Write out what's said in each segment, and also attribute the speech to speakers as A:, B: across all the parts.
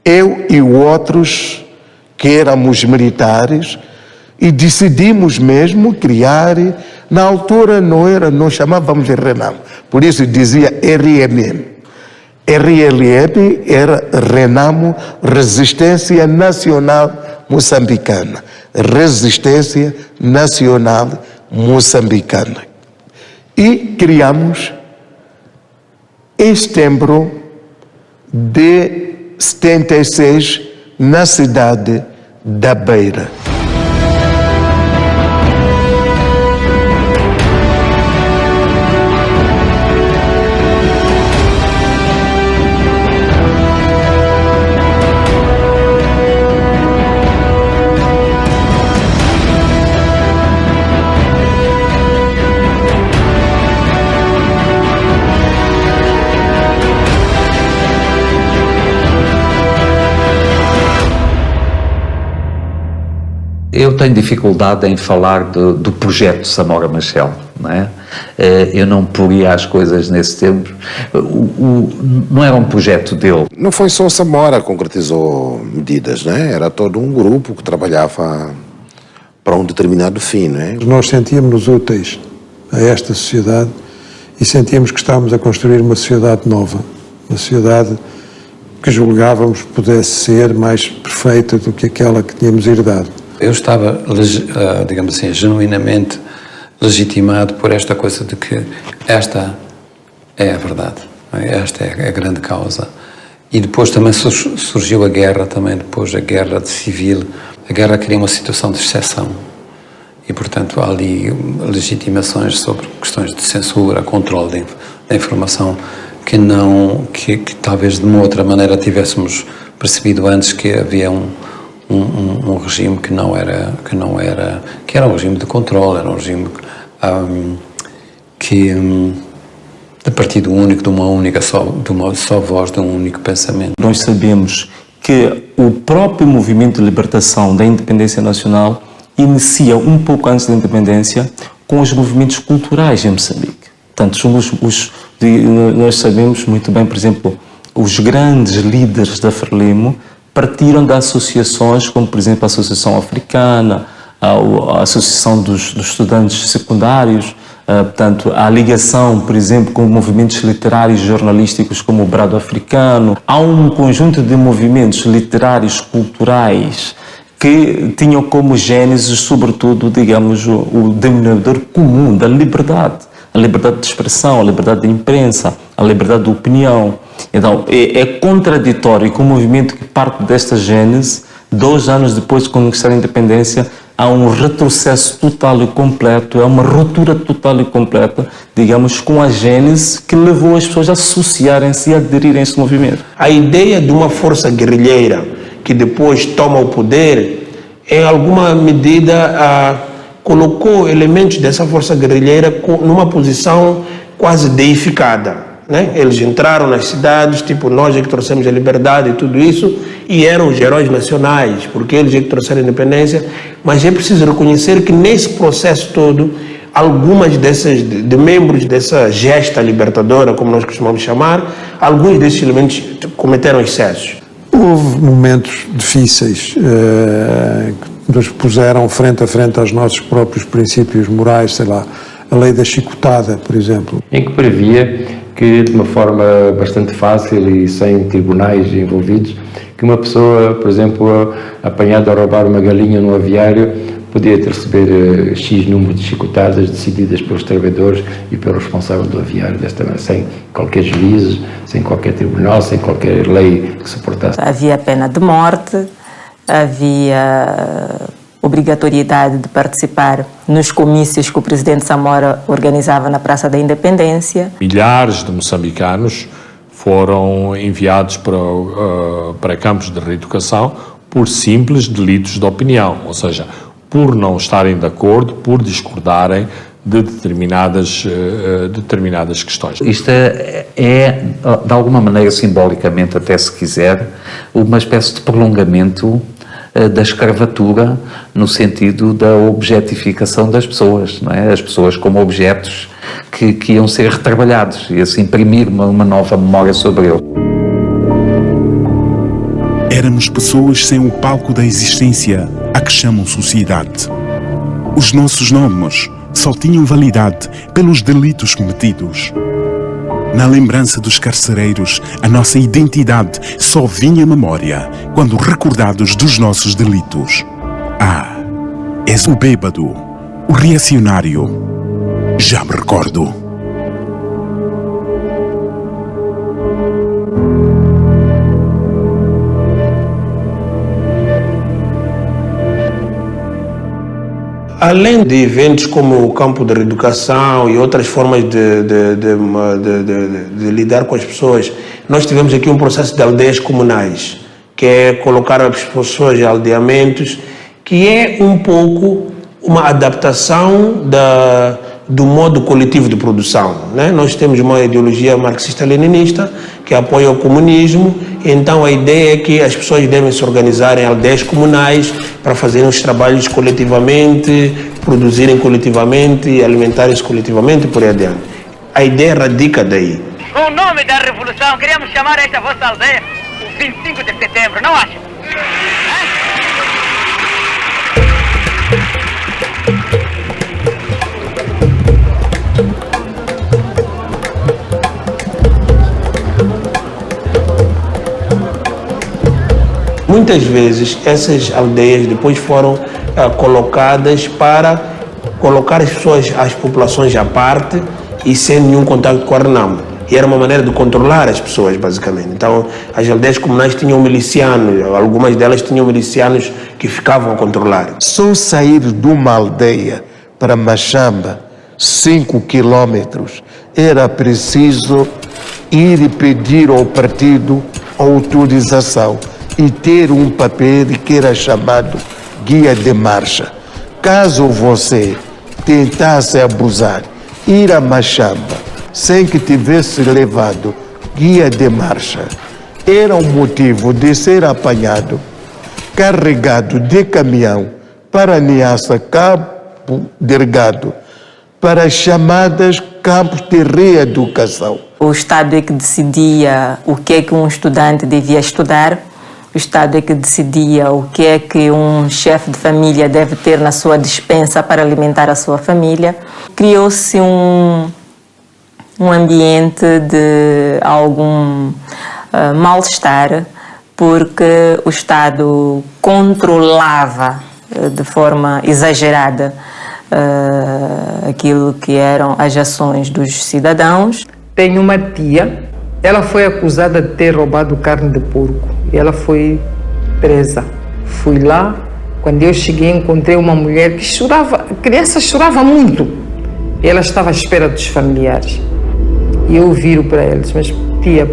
A: eu e outros que éramos militares, e decidimos mesmo criar, na altura nós chamávamos RENAM, por isso dizia RNM. RLM era RENAMO, Resistência Nacional Moçambicana. Resistência Nacional Moçambicana. E criamos, em setembro de 76, na cidade da Beira.
B: Eu tenho dificuldade em falar do projeto Samora Machel, não é? Eu não poria as coisas nesse tempo. Não era um projeto dele.
C: Não foi só Samora que concretizou medidas, não é? Era todo um grupo que trabalhava para um determinado fim, não é?
D: Nós sentíamos-nos úteis a esta sociedade e sentíamos que estávamos a construir uma sociedade nova, uma sociedade que julgávamos pudesse ser mais perfeita do que aquela que tínhamos herdado.
E: Eu estava, digamos assim, genuinamente legitimado por esta coisa de que esta é a verdade, esta é a grande causa. E depois também surgiu a guerra, também depois a guerra civil. A guerra cria uma situação de exceção e, portanto, há ali legitimações sobre questões de censura, controle da informação que talvez de uma outra maneira tivéssemos percebido antes que havia um regime que era um regime de controle, era um regime de partido único, de uma só voz, de um único pensamento.
F: Nós sabemos que o próprio movimento de libertação da independência nacional inicia um pouco antes da independência com os movimentos culturais em Moçambique. Portanto, nós sabemos muito bem, por exemplo, os grandes líderes da Frelimo partiram de associações como, por exemplo, a Associação Africana, a Associação dos Estudantes Secundários, portanto, a ligação, por exemplo, com movimentos literários e jornalísticos como o Brado Africano. Há um conjunto de movimentos literários, culturais, que tinham como gênese, sobretudo, digamos, o denominador comum da liberdade. A liberdade de expressão, a liberdade de imprensa, a liberdade de opinião. Então, é contraditório que um movimento que parte desta gênese, 2 anos depois de conquistar a independência, há um retrocesso total e completo, é uma ruptura total e completa, digamos, com a gênese que levou as pessoas a associarem-se e a aderirem a esse movimento.
G: A ideia de uma força guerrilheira que depois toma o poder, em alguma medida, colocou elementos dessa força guerrilheira numa posição quase deificada. Né? Eles entraram nas cidades, tipo, nós é que trouxemos a liberdade e tudo isso, e eram os heróis nacionais, porque eles é que trouxeram a independência, mas é preciso reconhecer que nesse processo todo, algumas de membros dessa gesta libertadora, como nós costumamos chamar, alguns desses elementos cometeram excessos.
D: Houve momentos difíceis que nos puseram frente a frente aos nossos próprios princípios morais, sei lá, a lei da chicotada, por exemplo.
H: Em que previa que, de uma forma bastante fácil e sem tribunais envolvidos, que uma pessoa, por exemplo, apanhada a roubar uma galinha no aviário, podia receber X número de chicotadas decididas pelos trabalhadores e pelo responsável do aviário, desta maneira, sem qualquer juízo, sem qualquer tribunal, sem qualquer lei que suportasse.
I: Havia pena de morte, havia obrigatoriedade de participar nos comícios que o presidente Samora organizava na Praça da Independência.
J: Milhares de moçambicanos foram enviados para campos de reeducação por simples delitos de opinião, ou seja, por não estarem de acordo, por discordarem de determinadas questões.
B: Isto é, de alguma maneira, simbolicamente, até se quiser, uma espécie de prolongamento da escravatura, no sentido da objetificação das pessoas, não é? As pessoas como objetos que iam ser retrabalhados e assim imprimir uma nova memória sobre ele.
K: Éramos pessoas sem o palco da existência a que chamam sociedade. Os nossos nomes só tinham validade pelos delitos cometidos. Na lembrança dos carcereiros, a nossa identidade só vinha à memória quando recordados dos nossos delitos. Ah, és o bêbado, o reacionário. Já me recordo.
G: Além de eventos como o campo de reeducação e outras formas de lidar com as pessoas, nós tivemos aqui um processo de aldeias comunais, que é colocar as pessoas em aldeamentos, que é um pouco uma adaptação do modo coletivo de produção, né? Nós temos uma ideologia marxista-leninista que apoia o comunismo, então a ideia é que as pessoas devem se organizar em aldeias comunais para fazerem os trabalhos coletivamente, produzirem coletivamente, alimentarem-se coletivamente e por aí adiante. A ideia radica daí.
L: Com o nome da revolução, queríamos chamar esta vossa aldeia o 25 de setembro, não acha?
G: Muitas vezes essas aldeias depois foram colocadas para colocar as populações à parte e sem nenhum contato com a RENAM. E era uma maneira de controlar as pessoas, basicamente. Então, as aldeias comunais tinham milicianos, algumas delas tinham milicianos que ficavam a controlar.
A: Só sair de uma aldeia para Machamba, 5 quilômetros, era preciso ir e pedir ao partido autorização e ter um papel que era chamado guia de marcha. Caso você tentasse abusar, ir a Machamba sem que tivesse levado guia de marcha, era um motivo de ser apanhado, carregado de caminhão para Niassa, Cabo Delgado, para as chamadas campos de reeducação.
I: O Estado é que decidia o que é que um estudante devia estudar. O Estado é que decidia o que é que um chefe de família deve ter na sua despensa para alimentar a sua família. Criou-se um ambiente de algum mal-estar, porque o Estado controlava de forma exagerada aquilo que eram as ações dos cidadãos.
M: Tenho uma tia, ela foi acusada de ter roubado carne de porco e ela foi presa. Fui lá, quando eu cheguei encontrei uma mulher que chorava, a criança chorava muito. E ela estava à espera dos familiares. E eu viro para eles, mas tia,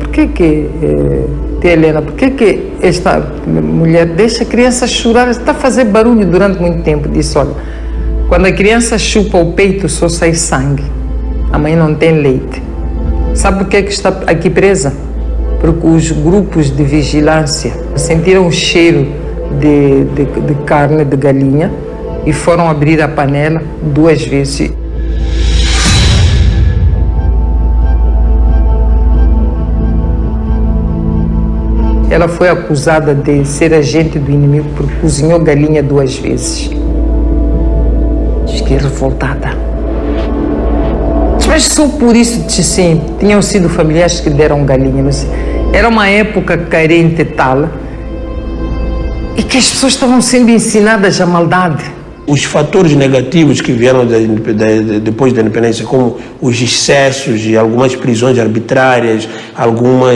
M: tia Helena, por que esta mulher deixa a criança chorar, está a fazer barulho durante muito tempo? Disse, olha, quando a criança chupa o peito só sai sangue, a mãe não tem leite. Sabe por que está aqui presa? Porque os grupos de vigilância sentiram o cheiro de carne de galinha e foram abrir a panela 2 vezes. Ela foi acusada de ser agente do inimigo porque cozinhou galinha 2 vezes. Fiquei revoltada. Mas só por isso, sim, tinham sido familiares que deram galinha, mas era uma época carente tal e que as pessoas estavam sendo ensinadas à maldade.
G: Os fatores negativos que vieram depois da independência, como os excessos e algumas prisões arbitrárias, alguma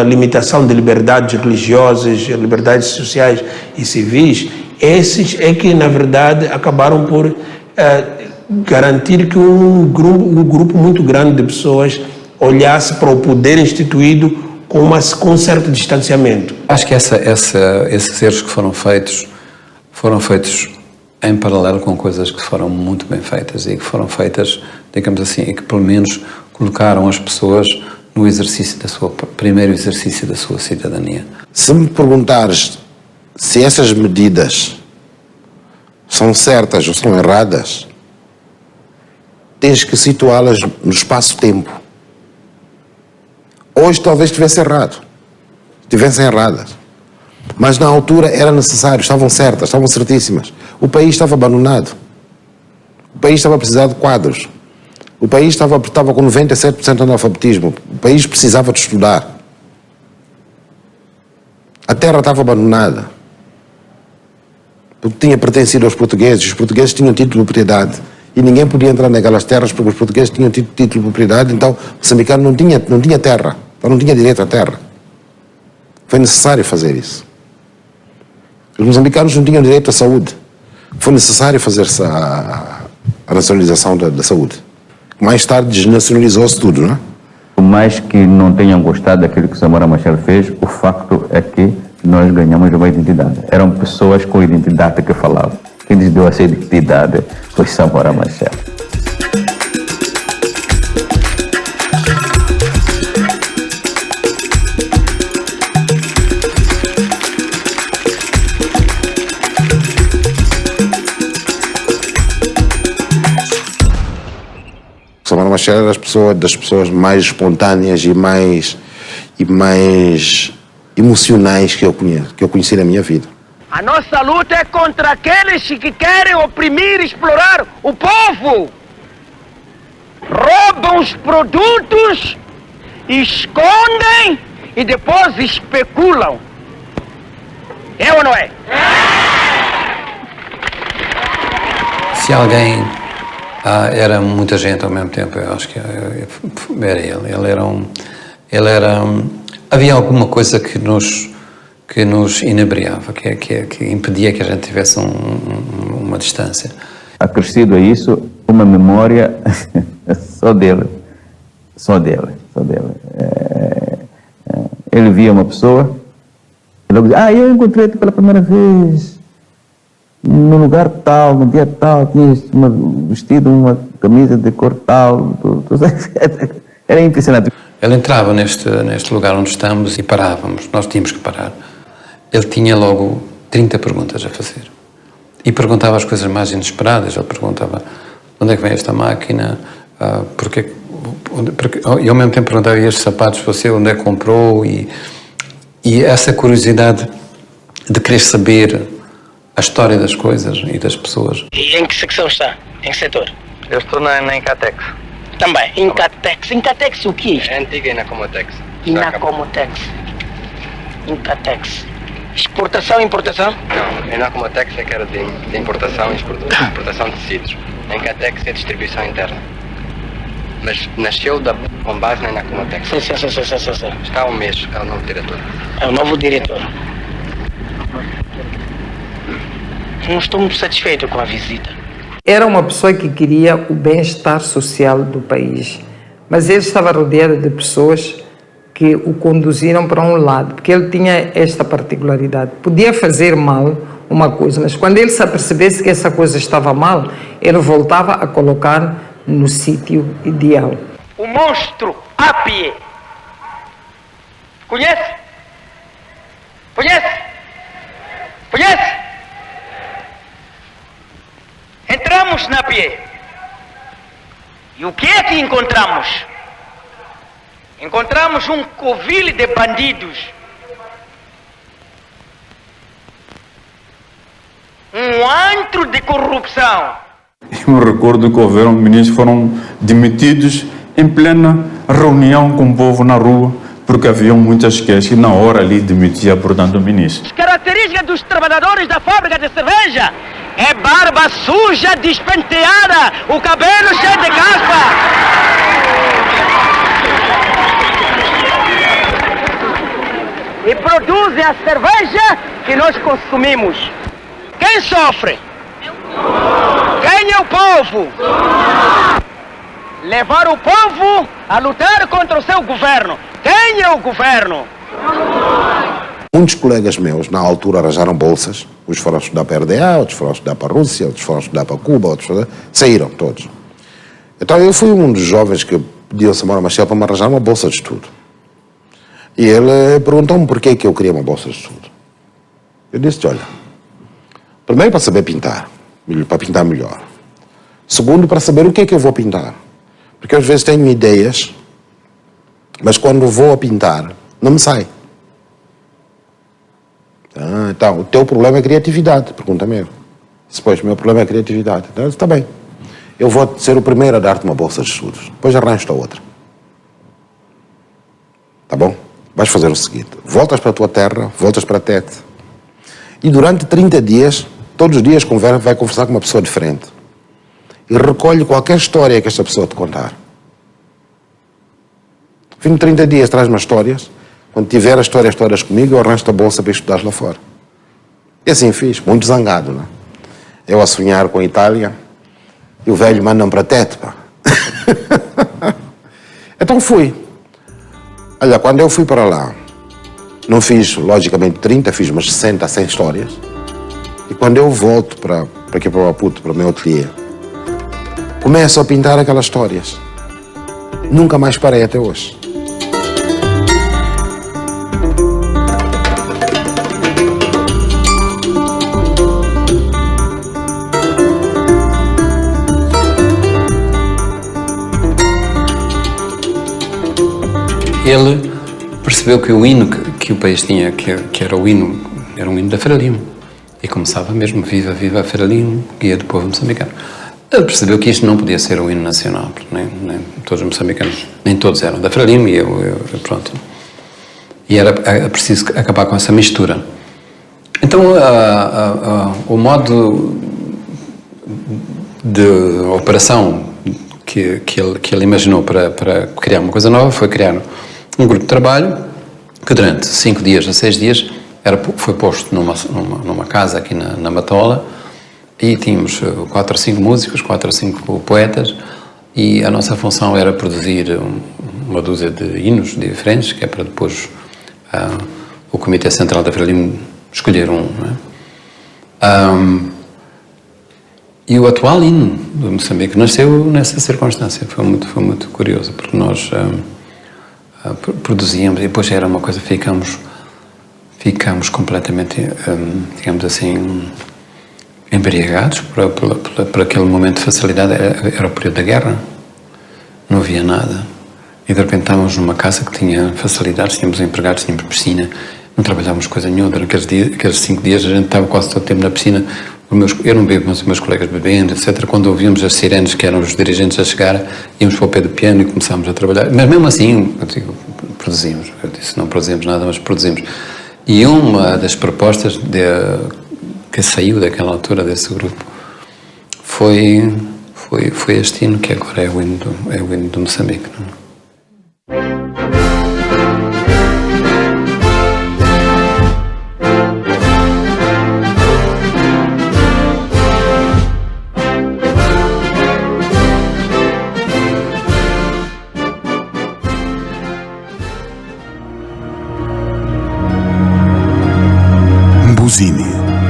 G: limitação de liberdades religiosas, liberdades sociais e civis, esses é que, na verdade, acabaram por garantir que um grupo muito grande de pessoas olhasse para o poder instituído com um certo distanciamento.
E: Acho que esses erros que foram feitos em paralelo com coisas que foram muito bem feitas e que foram feitas, digamos assim, e que pelo menos colocaram as pessoas no exercício primeiro exercício da sua cidadania.
C: Se me perguntares se essas medidas são certas ou são erradas, tens que situá-las no espaço-tempo. Hoje talvez estivesse errado. estivessem erradas. Mas na altura era necessário, estavam certas, estavam certíssimas. O país estava abandonado. O país estava a precisar de quadros. O país estava com 97% de analfabetismo. O país precisava de estudar. A terra estava abandonada. Porque tinha pertencido aos portugueses. Os portugueses tinham título de propriedade. E ninguém podia entrar naquelas terras porque os portugueses tinham título de propriedade. Então o moçambicano não tinha terra. Então não tinha direito à terra. Foi necessário fazer isso. Os moçambicanos não tinham direito à saúde. Foi necessário fazer-se a nacionalização da saúde. Mais tarde desnacionalizou-se tudo, não é?
N: Por mais que não tenham gostado daquilo que Samora Machel fez, o facto é que nós ganhamos uma identidade. Eram pessoas com identidade que falavam. Quem nos deu essa identidade foi Samora Machel.
C: Samora Machel era das pessoas mais espontâneas e mais emocionais que eu conheci na minha vida.
L: A nossa luta é contra aqueles que querem oprimir e explorar o povo. Roubam os produtos, escondem e depois especulam. É ou não é?
E: Se alguém era muita gente ao mesmo tempo, eu acho que era ele. Ele era havia alguma coisa que nos inebriava, que impedia que a gente tivesse uma distância.
N: Acrescido a isso, uma memória só dele. Ele via uma pessoa e logo dizia, eu encontrei-te pela primeira vez no lugar tal, no dia tal, tinhas vestido uma camisa de cor tal. Era impressionante.
E: Ele entrava neste lugar onde estamos e parávamos, nós tínhamos que parar. Ele tinha logo 30 perguntas a fazer. E perguntava as coisas mais inesperadas. Ele perguntava, onde é que vem esta máquina? Porque, e ao mesmo tempo perguntava, e estes sapatos, você onde é que comprou? E essa curiosidade de querer saber a história das coisas e das pessoas.
L: E em que secção está? Em que setor?
O: Eu estou na Incatex.
L: Também. Incatex. Incatex o que é isto?
O: É a antiga Inacomotex.
L: Inacomotex. Incatex. Exportação e importação?
O: Não, a Inacomotex é que era de importação e exportação de tecidos. A Incatex é distribuição interna. Mas nasceu com base na Inacomotex.
L: Sim.
O: Está há um mês, é o novo diretor.
L: É o novo diretor. Não estou muito satisfeito com a visita.
M: Era uma pessoa que queria o bem-estar social do país, mas ele estava rodeado de pessoas que o conduziram para um lado, porque ele tinha esta particularidade. Podia fazer mal uma coisa, mas quando ele se apercebesse que essa coisa estava mal, ele voltava a colocar no sítio ideal.
L: O monstro Appieh. Conhece? Entramos na Appieh. E o que é que encontramos? Encontramos um covil de bandidos. Um antro de corrupção.
P: Eu me recordo que houveram ministros que foram demitidos em plena reunião com o povo na rua, porque haviam muitas queixas e na hora ali demitia, portanto, o ministro.
L: As características dos trabalhadores da fábrica de cerveja é barba suja, despenteada, o cabelo cheio de caspa. E produzem a cerveja que nós consumimos. Quem sofre? Quem é o povo? Levar o povo a lutar contra o seu governo. Quem é o governo?
C: Muitos colegas meus, na altura, arranjaram bolsas. Uns foram estudar para a RDA, outros foram estudar para a Rússia, outros foram estudar para Cuba, saíram todos. Então eu fui um dos jovens que pediu a Samora Machel para me arranjar uma bolsa de estudo. E ele perguntou-me porquê que eu queria uma bolsa de estudo. Eu disse, olha, primeiro para saber pintar, para pintar melhor. Segundo, para saber o que é que eu vou pintar. Porque às vezes tenho ideias, mas quando vou a pintar, não me sai. Então, o teu problema é criatividade, pergunta-me eu. Depois, o meu problema é criatividade. Então, está bem. Eu vou ser o primeiro a dar-te uma bolsa de estudos. Depois arranjo-te a outra. Tá bom? Vais fazer o seguinte. Voltas para a tua terra, voltas para a Tete. E durante 30 dias, todos os dias vai conversar com uma pessoa diferente. E recolhe qualquer história que esta pessoa te contar. Fim de 30 dias, traz-me as histórias. Quando tiver as histórias todas comigo, eu arranjo-te a bolsa para estudar lá fora. E assim fiz, muito zangado, não é? Eu a sonhar com a Itália e o velho manda-me para Tete, pá. Então fui. Olha, quando eu fui para lá, não fiz, logicamente, 30, fiz umas 60 a 100 histórias. E quando eu volto para aqui para o Maputo, para o meu ateliê, começo a pintar aquelas histórias. Nunca mais parei até hoje.
E: Ele percebeu que o hino que o país tinha, que era o hino, era um hino da Feira Limo. E começava mesmo, viva, viva a Feira Limo, guia do povo moçambicano. Ele percebeu que isto não podia ser o hino nacional, porque nem todos os moçambicanos, nem todos eram da Feira Limo, e eu pronto. E era preciso acabar com essa mistura. Então, o modo de operação que ele imaginou para criar uma coisa nova foi criar um grupo de trabalho que durante 5 dias a 6 dias foi posto numa casa aqui na Matola, e tínhamos 4 ou 5 músicos, 4 ou 5 poetas, e a nossa função era produzir uma dúzia de hinos diferentes, que é para depois o Comitê Central da Feira Limo escolher um. Não é? E o atual hino do Moçambique nasceu nessa circunstância. Foi muito curioso, porque nós produzíamos e depois era uma coisa, ficamos completamente, digamos assim, embriagados por aquele momento de facilidade. Era o período da guerra, não havia nada. E de repente estávamos numa casa que tinha facilidades, tínhamos empregados, tínhamos piscina, não trabalhávamos coisa nenhuma. Durante aqueles 5 dias a gente estava quase todo o tempo na piscina. Eu não bebo, mas os meus colegas bebendo, etc. Quando ouvíamos as sirenes, que eram os dirigentes a chegar, íamos para o pé do piano e começámos a trabalhar. Mas mesmo assim, produzimos. Eu disse, não produzimos nada, mas produzimos. E uma das propostas que saiu daquela altura desse grupo foi este hino, que agora é o hino do Moçambique. Não é?
K: Mbuzini,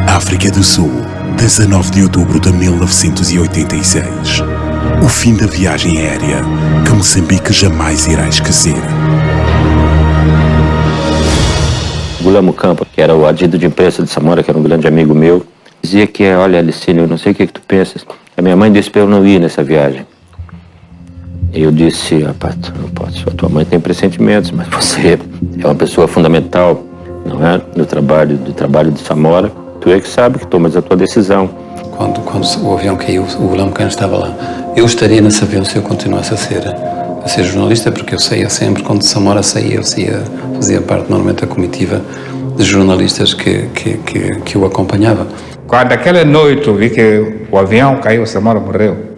K: África do Sul, 19 de outubro de 1986. O fim da viagem aérea que Moçambique jamais irá esquecer.
Q: Gulamo Campo, que era o adido de imprensa de Samora, que era um grande amigo meu, dizia que, olha, Alicínio, eu não sei o que tu pensas, a minha mãe disse para eu não ir nessa viagem. E eu disse, rapaz, não posso, a tua mãe tem pressentimentos, mas você é uma pessoa fundamental, não é? Do trabalho de Samora, tu é que sabe que tomas a tua decisão.
E: Quando o avião caiu, o Gulamo Campo estava lá. Eu estaria nesse avião se eu continuasse a ser jornalista, porque eu saía sempre, quando Samora saía, fazia parte normalmente da comitiva de jornalistas que o acompanhava.
R: Quando aquela noite eu vi que o avião caiu, Samora morreu,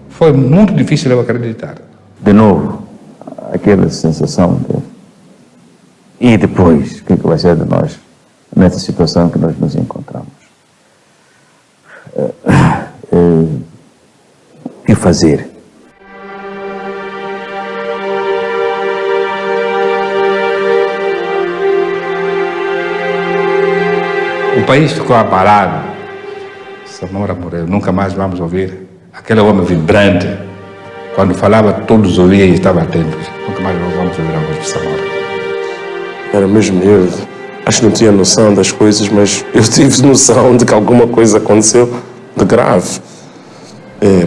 R: foi muito difícil eu acreditar.
N: De novo, aquela sensação de... E depois, o que vai ser de nós nessa situação que nós nos encontramos? O que fazer?
R: O país ficou abalado. Samora morreu, nunca mais vamos ouvir. Aquele homem vibrante, quando falava, todos ouviam e estavam atentos. Nunca mais vamos ouvir a voz de Samora.
S: Era mesmo eu. Acho que não tinha noção das coisas, mas eu tive noção de que alguma coisa aconteceu de grave.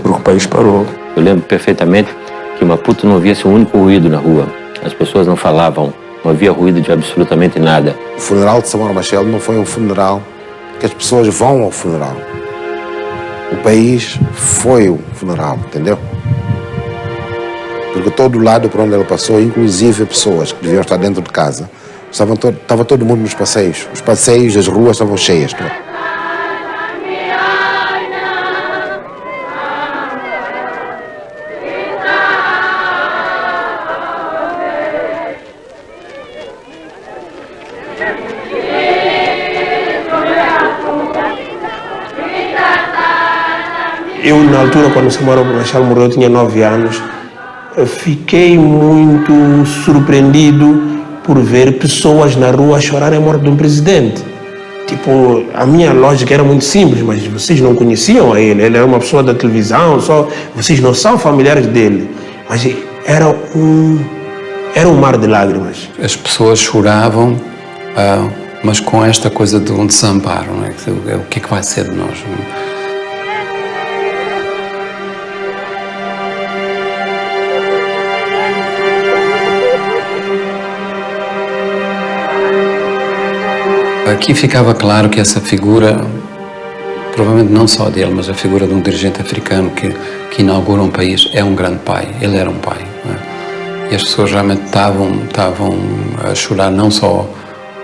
S: Porque o país parou.
Q: Eu lembro perfeitamente que em Maputo não havia-se um único ruído na rua. As pessoas não falavam Não havia ruído de absolutamente nada.
C: O funeral de Samora Machel não foi um funeral que as pessoas vão ao funeral. O país foi o funeral, entendeu? Porque todo lado por onde ele passou, inclusive pessoas que deviam estar dentro de casa, estava todo mundo nos passeios. Os passeios, as ruas estavam cheias.
G: Eu, na altura, quando Samora Machel morreu, eu tinha 9 anos. Eu fiquei muito surpreendido por ver pessoas na rua chorarem a morte de um presidente. Tipo, a minha lógica era muito simples, mas vocês não conheciam ele. Ele era uma pessoa da televisão, só vocês não são familiares dele. Mas era um mar de lágrimas.
E: As pessoas choravam, mas com esta coisa de um desamparo, não é? O que é que vai ser de nós? Aqui ficava claro que essa figura, provavelmente não só dele, mas a figura de um dirigente africano que inaugura um país, é um grande pai. Ele era um pai. Não é? E as pessoas realmente estavam a chorar não só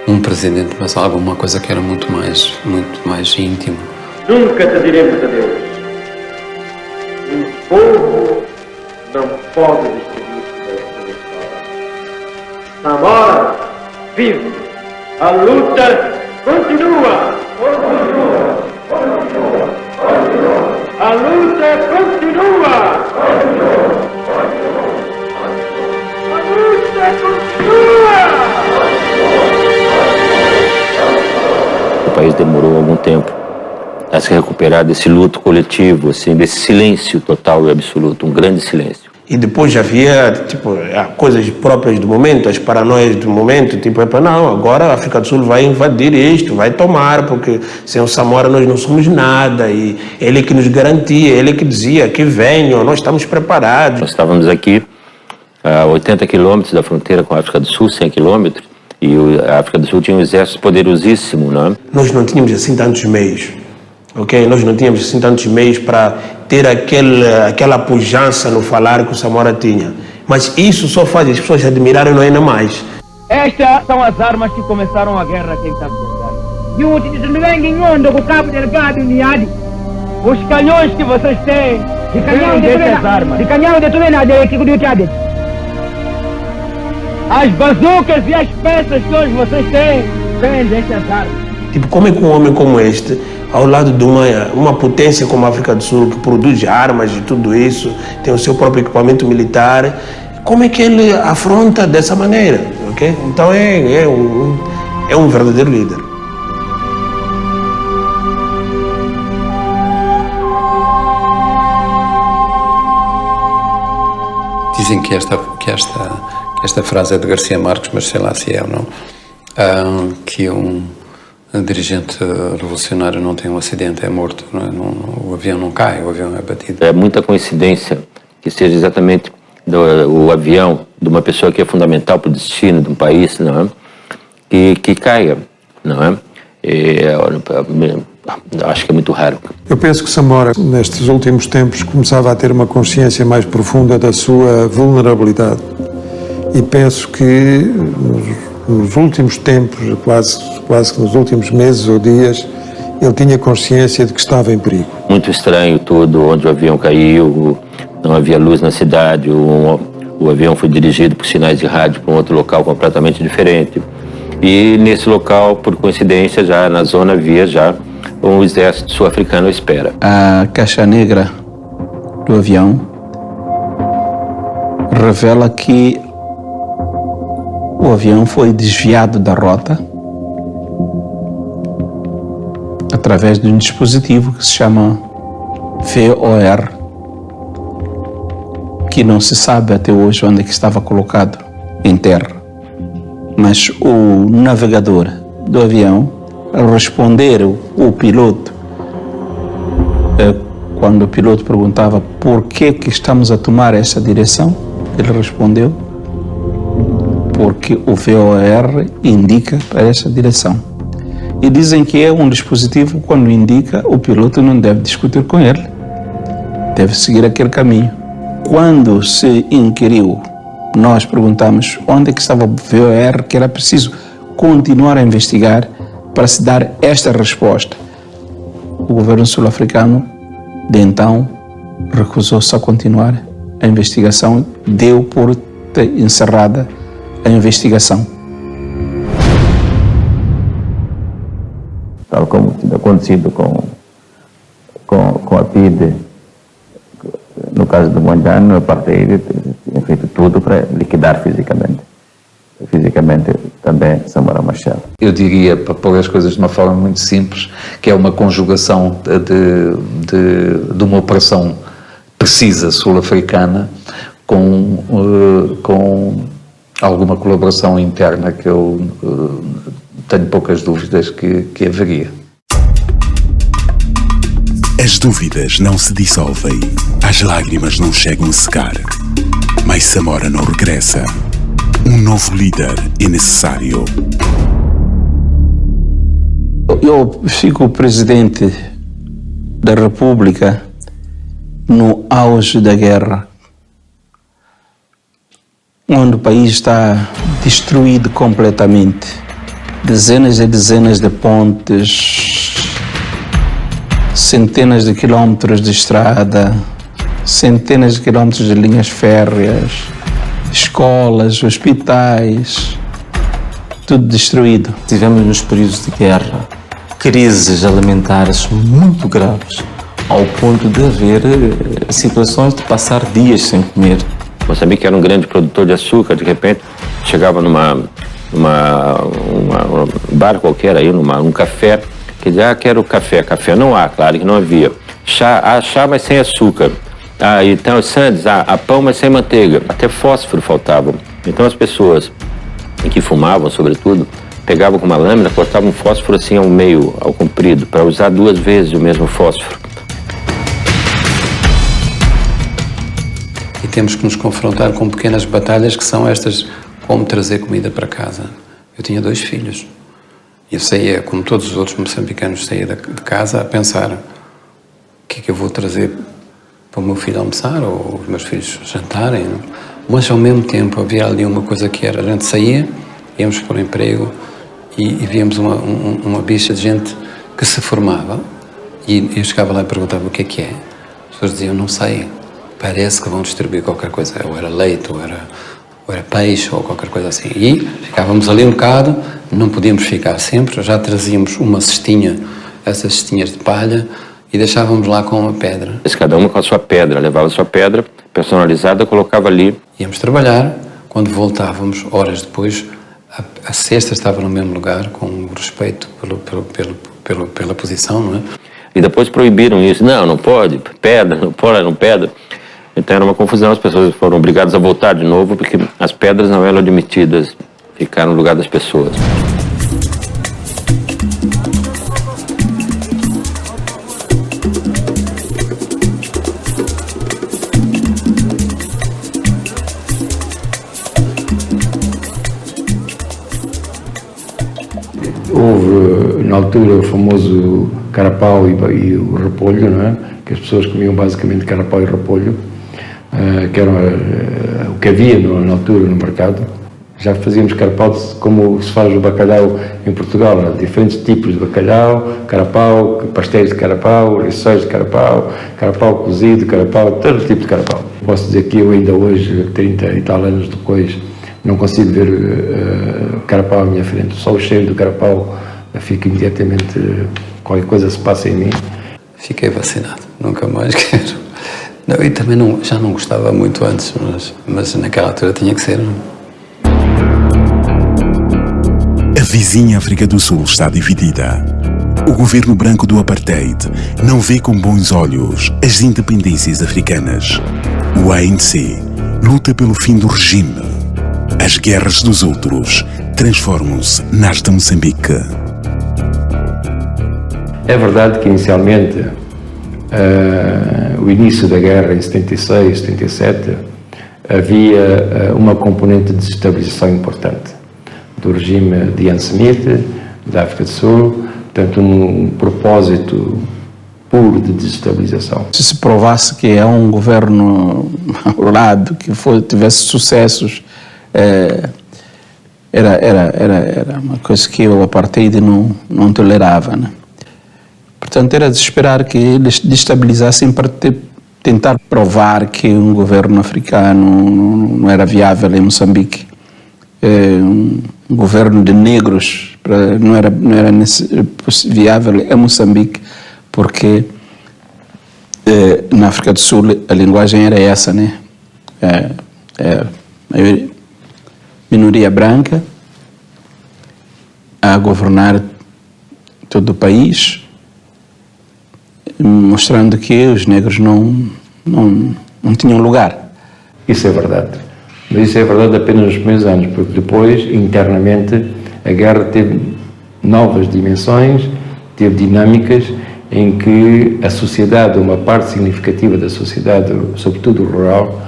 E: um presidente, mas alguma coisa que era muito mais íntimo.
L: Nunca te diremos adeus. Um povo não pode despedir-se da sua história. Samora, vive! A luta continua! A luta continua! A luta continua!
Q: O país demorou algum tempo a se recuperar desse luto coletivo, assim, desse silêncio total e absoluto, um grande silêncio.
G: E depois havia, tipo, coisas próprias do momento, as paranoias do momento, tipo, não, agora a África do Sul vai invadir isto, vai tomar, porque sem o Samora nós não somos nada, e ele que nos garantia, ele que dizia que venham, nós estamos preparados.
Q: Nós estávamos aqui a 80 quilômetros da fronteira com a África do Sul, 100 quilômetros, e a África do Sul tinha um exército poderosíssimo, não é?
G: Nós não tínhamos assim tantos meios, ok? Nós não tínhamos assim tantos meios para ter aquela pujança no falar que o Samora tinha. Mas isso só faz as pessoas admirarem ainda mais.
L: Estas são as armas que começaram a guerra aqui em Cabo Delgado. Com Cabo Delgado uniado. Os canhões que vocês têm, de canhão dessas armas. De canhão de tudo nada, que cuidado. As bazucas e as peças que hoje vocês têm, vêm dessas armas.
G: Tipo, como é que um homem como este, ao lado de uma potência como a África do Sul, que produz armas e tudo isso, tem o seu próprio equipamento militar, como é que ele afronta dessa maneira, ok? Então é um verdadeiro líder.
E: Dizem que esta frase é de Garcia Marques, mas sei lá se é ou não, que um dirigente revolucionário não tem um acidente, é morto, não é? O avião não cai, o avião é batido.
Q: É muita coincidência que seja exatamente o avião de uma pessoa que é fundamental para o destino de um país, não é? Que caia, não é? Acho que é muito raro.
D: Eu penso que Samora, nestes últimos tempos, começava a ter uma consciência mais profunda da sua vulnerabilidade. E penso que nos últimos tempos, quase que nos últimos meses ou dias, ele tinha consciência de que estava em perigo.
Q: Muito estranho tudo, onde o avião caiu, não havia luz na cidade, o avião foi dirigido por sinais de rádio para um outro local completamente diferente. E nesse local, por coincidência, já na zona havia já um exército sul-africano à espera.
T: A caixa negra do avião revela que o avião foi desviado da rota através de um dispositivo que se chama VOR, que não se sabe até hoje onde é que estava colocado em terra. Mas o navegador do avião, ao responder o piloto, quando o piloto perguntava por que estamos a tomar essa direção, ele respondeu: porque o VOR indica para essa direção. E dizem que é um dispositivo, quando indica, o piloto não deve discutir com ele, deve seguir aquele caminho. Quando se inquiriu, nós perguntamos onde é que estava o VOR, que era preciso continuar a investigar para se dar esta resposta. O governo sul-africano, de então, recusou-se a continuar a investigação, deu por encerrada a investigação.
N: Tal como tinha acontecido com a PIDE, no caso do Mondlane, o apartheid tinha feito tudo para liquidar fisicamente. Fisicamente também Samora Machel.
B: Eu diria, para pôr as coisas de uma forma muito simples, que é uma conjugação de uma operação precisa sul-africana com alguma colaboração interna que eu tenho poucas dúvidas que haveria.
K: As dúvidas não se dissolvem, as lágrimas não chegam a secar, mas Samora não regressa. Um novo líder é necessário.
T: Eu fico presidente da República no auge da guerra, onde o país está destruído completamente. Dezenas e dezenas de pontes, centenas de quilómetros de estrada, centenas de quilómetros de linhas férreas, escolas, hospitais, tudo destruído.
F: Tivemos nos períodos de guerra crises alimentares muito graves, ao ponto de haver situações de passar dias sem comer.
Q: Moçambique era um grande produtor de açúcar, de repente chegava num bar qualquer aí, num café, que dizia, quero café. Café não há, claro que não havia. Chá, mas sem açúcar. Então, Sandes, pão, mas sem manteiga. Até fósforo faltava. Então as pessoas que fumavam, sobretudo, pegavam com uma lâmina, cortavam um fósforo assim ao meio, ao comprido, para usar 2 vezes o mesmo fósforo.
E: E temos que nos confrontar com pequenas batalhas que são estas, como trazer comida para casa. Eu tinha 2 filhos. Eu saía, como todos os outros moçambicanos, saía de casa a pensar o que é que eu vou trazer para o meu filho almoçar ou os meus filhos jantarem. Não? Mas ao mesmo tempo havia ali uma coisa que era, a gente saía, íamos para o emprego e víamos uma bicha de gente que se formava e eu chegava lá e perguntava o que é. As pessoas diziam, não sei, parece que vão distribuir qualquer coisa, ou era leite, ou era peixe, ou qualquer coisa assim. E ficávamos ali um bocado, não podíamos ficar sempre, já trazíamos uma cestinha, essas cestinhas de palha, e deixávamos lá com uma pedra.
Q: Cada uma com a sua pedra, levava a sua pedra personalizada, colocava ali.
E: Íamos trabalhar, quando voltávamos, horas depois, a cesta estava no mesmo lugar, com respeito pela posição, não é?
Q: E depois proibiram isso. Não pode, pedra, não pedra. Então era uma confusão, as pessoas foram obrigadas a voltar de novo, porque as pedras não eram admitidas, ficaram no lugar das pessoas.
H: Houve, na altura, o famoso carapau e o repolho, não é? Que as pessoas comiam basicamente carapau e repolho, que era o que havia na altura no mercado. Já fazíamos carapau como se faz o bacalhau em Portugal, né? Diferentes tipos de bacalhau, carapau, pastéis de carapau, rissóis de carapau, carapau cozido, carapau, todo tipo de carapau. Posso dizer que eu ainda hoje, 30 e tal anos depois, não consigo ver carapau à minha frente. Só o cheiro do carapau fica imediatamente, qualquer coisa se passa em mim.
E: Fiquei vacinado, nunca mais quero. Não, e também já não gostava muito antes, mas naquela altura tinha que ser.
K: A vizinha África do Sul está dividida. O governo branco do apartheid não vê com bons olhos as independências africanas. O ANC luta pelo fim do regime. As guerras dos outros transformam-se nas de Moçambique.
H: É verdade que inicialmente o início da guerra em 76, 77 havia uma componente de desestabilização importante do regime de Ian Smith, da África do Sul, portanto um propósito puro de desestabilização.
T: Se provasse que é um governo ao lado, que tivesse sucessos, era uma coisa que o apartheid não tolerava, né? Portanto, era de esperar que eles destabilizassem para tentar provar que um governo africano não era viável em Moçambique. Um governo de negros não era viável em Moçambique, porque na África do Sul a linguagem era essa, né? Minoria branca a governar todo o país, mostrando que os negros não tinham lugar.
H: Isso é verdade. Mas isso é verdade apenas nos primeiros anos, porque depois, internamente, a guerra teve novas dimensões, teve dinâmicas em que a sociedade, uma parte significativa da sociedade, sobretudo rural,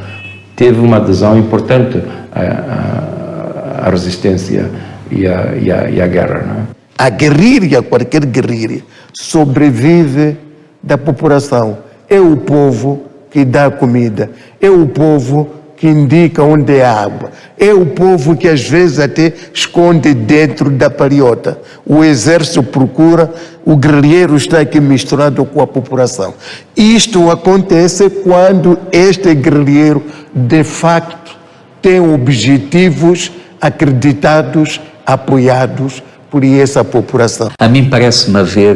H: teve uma adesão importante à resistência e à guerra. Não é?
A: A guerrilha, qualquer guerrilha, sobrevive da população. É o povo que dá comida, é o povo que indica onde é água, é o povo que às vezes até esconde dentro da palhota. O exército procura, o guerrilheiro está aqui misturado com a população. Isto acontece quando este guerrilheiro, de facto, tem objetivos acreditados, apoiados por essa população.
B: A mim parece-me haver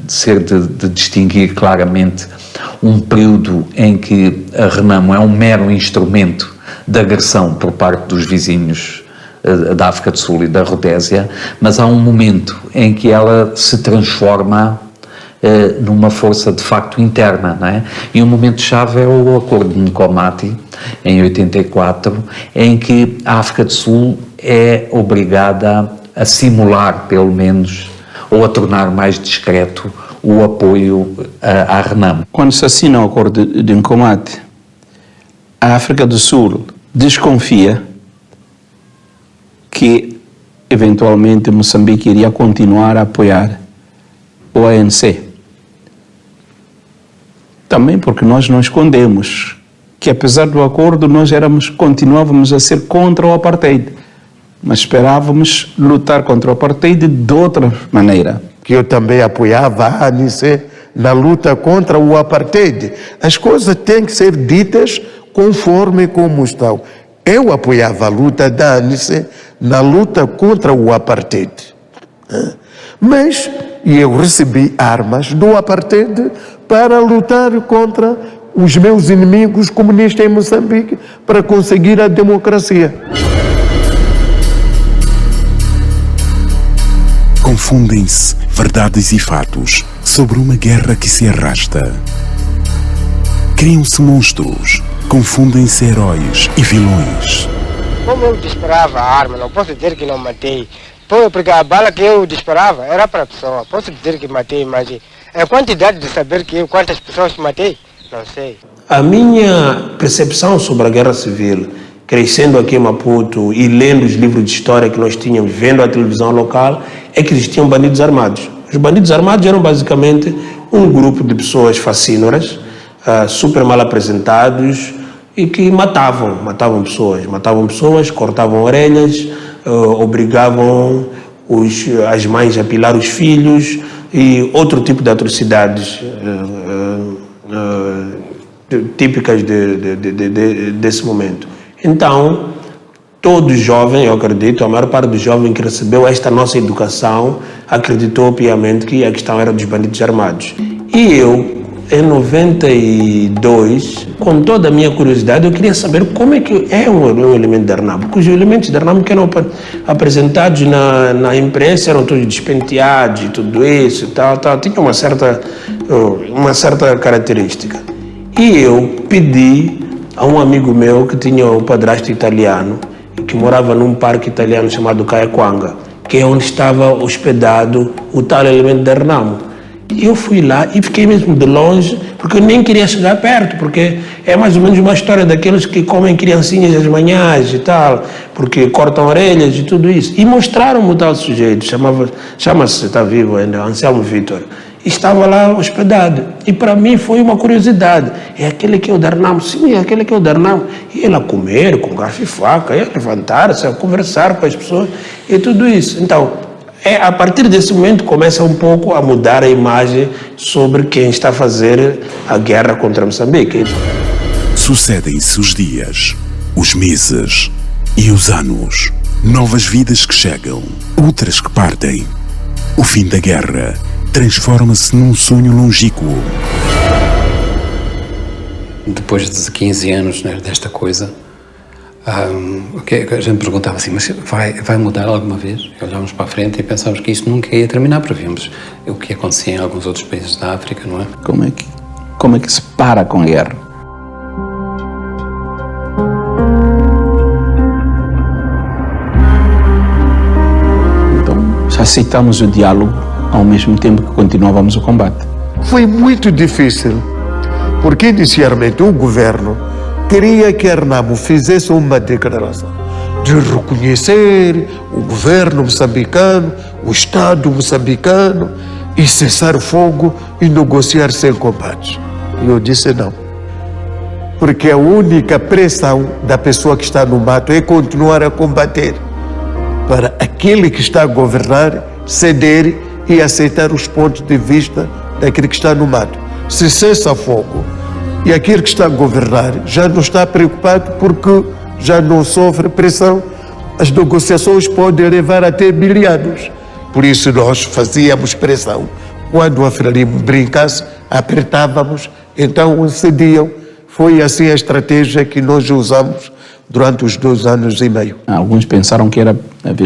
B: ser de distinguir claramente um período em que a Renamo é um mero instrumento de agressão por parte dos vizinhos da África do Sul e da Rodésia, mas há um momento em que ela se transforma numa força de facto interna, não é? E um momento-chave é o Acordo de Nkomati, em 84, em que a África do Sul é obrigada a simular, pelo menos, ou a tornar mais discreto o apoio à Renamo.
T: Quando se assina o Acordo de Nkomati, a África do Sul desconfia que, eventualmente, Moçambique iria continuar a apoiar o ANC. Também porque nós não escondemos que, apesar do acordo, nós continuávamos a ser contra o apartheid, mas esperávamos lutar contra o apartheid de outra maneira.
A: Que eu também apoiava a ANC na luta contra o apartheid. As coisas têm que ser ditas conforme como estão. Eu apoiava a luta da ANC na luta contra o apartheid. Mas eu recebi armas do apartheid para lutar contra os meus inimigos comunistas em Moçambique para conseguir a democracia.
K: Confundem-se verdades e fatos sobre uma guerra que se arrasta. Criam-se monstros, confundem-se heróis e vilões.
U: Como eu disparava a arma, não posso dizer que não matei. Porque a bala que eu disparava era para a pessoa. Posso dizer que matei, mas a quantidade de saber quantas pessoas matei, não sei.
G: A minha percepção sobre a guerra civil, crescendo aqui em Maputo e lendo os livros de história que nós tínhamos, vendo a televisão local, é que existiam bandidos armados. Os bandidos armados eram basicamente um grupo de pessoas facínoras, super mal apresentados e que matavam pessoas, cortavam orelhas, obrigavam as mães a pilar os filhos e outro tipo de atrocidades típicas desse momento. Então, todo jovem, eu acredito, a maior parte dos jovens que recebeu esta nossa educação acreditou piamente que a questão era dos bandidos armados. E eu, em 92, com toda a minha curiosidade, eu queria saber como é que é um elemento da Renamo, porque os elementos da Renamo que eram apresentados na imprensa eram todos despenteados e tudo isso e tal, tinha uma certa característica. E eu pedi a um amigo meu que tinha um padrasto italiano, que morava num parque italiano chamado Caia Quanga, que é onde estava hospedado o tal elemento da Renamo. Eu fui lá e fiquei mesmo de longe, porque eu nem queria chegar perto, porque é mais ou menos uma história daqueles que comem criancinhas às manhãs e tal, porque cortam orelhas e tudo isso. E mostraram-me o tal sujeito, chama-se, está vivo ainda, Anselmo Vitor, e estava lá hospedado. E para mim foi uma curiosidade. É aquele que é o Darnamo? Sim, é aquele que é o Darnamo. E ele a comer com garfo e faca, a levantar-se, a conversar com as pessoas e tudo isso. Então, a partir desse momento começa um pouco a mudar a imagem sobre quem está a fazer a guerra contra Moçambique.
K: Sucedem-se os dias, os meses e os anos. Novas vidas que chegam, outras que partem. O fim da guerra transforma-se num sonho longínquo.
E: Depois de 15 anos, né, desta coisa, a gente perguntava assim, mas vai mudar alguma vez? E olhávamos para a frente e pensávamos que isso nunca ia terminar, porque vimos o que acontecia em alguns outros países da África, não é?
T: Como é que se para com a guerra? Então, aceitamos o diálogo ao mesmo tempo que continuávamos o combate.
A: Foi muito difícil, porque inicialmente o governo queria que Arnamo fizesse uma declaração de reconhecer o governo moçambicano, o Estado moçambicano, e cessar fogo e negociar sem combates. E eu disse não. Porque a única pressão da pessoa que está no mato é continuar a combater, para aquele que está a governar ceder e aceitar os pontos de vista daquele que está no mato. Se cessa fogo, e aquele que está a governar já não está preocupado porque já não sofre pressão, as negociações podem levar até bilhões. Por isso nós fazíamos pressão. Quando a Frelimo brincasse, apertávamos, então cediam. Foi assim a estratégia que nós usamos durante os 2 anos e meio.
T: Alguns pensaram que era